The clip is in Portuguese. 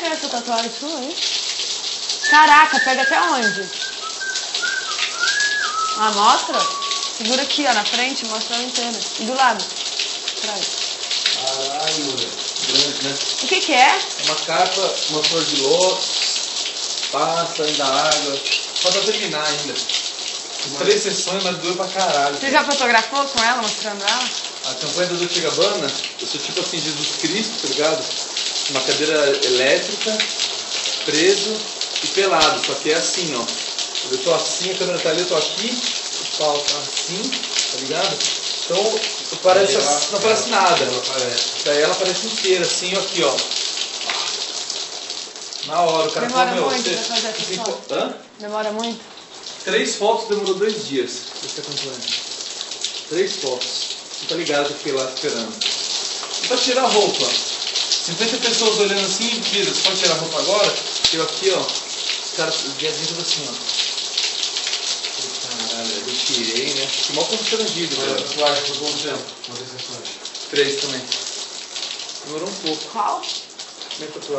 que é essa tatuagem sua, hein? Caraca, pega até onde? Ah, mostra? Segura aqui, ó, na frente, mostra ela inteira. E do lado? Atrás. Caralho, moleque. Grande, né? O que que é? Uma capa, uma flor de lótus, pasta, ainda água. Só pra terminar ainda. 3 sessões, mas doeu pra caralho. Você já fotografou com ela, mostrando ela? A campanha da Dolce & Gabbana, eu sou tipo assim, Jesus Cristo, tá ligado? Uma cadeira elétrica, preso e pelado. Só que é assim, ó. Eu tô assim, a câmera tá ali, eu tô aqui, o pau tá assim, tá ligado? Então, parece, não parece nada. Daí ela aparece inteira, assim, aqui, ó. Na hora, o cara Demora falou, muito você... pra fazer essa foto? Hã? Demora muito? 3 fotos demorou 2 dias. Essa campanha. 3 fotos. Você tá ligado que eu fiquei lá esperando. E pra tirar a roupa. 50 pessoas olhando assim, tira. Você pode tirar a roupa agora? Eu aqui, ó. Os caras, o viadinho tudo assim, ó. Caralho, eu tirei, né? Fiquei mal constrangido, velho. A tatuagem foi quanto tempo? Quantas sessões? 3 também. Demorou um pouco. Qual? Minha tatuagem.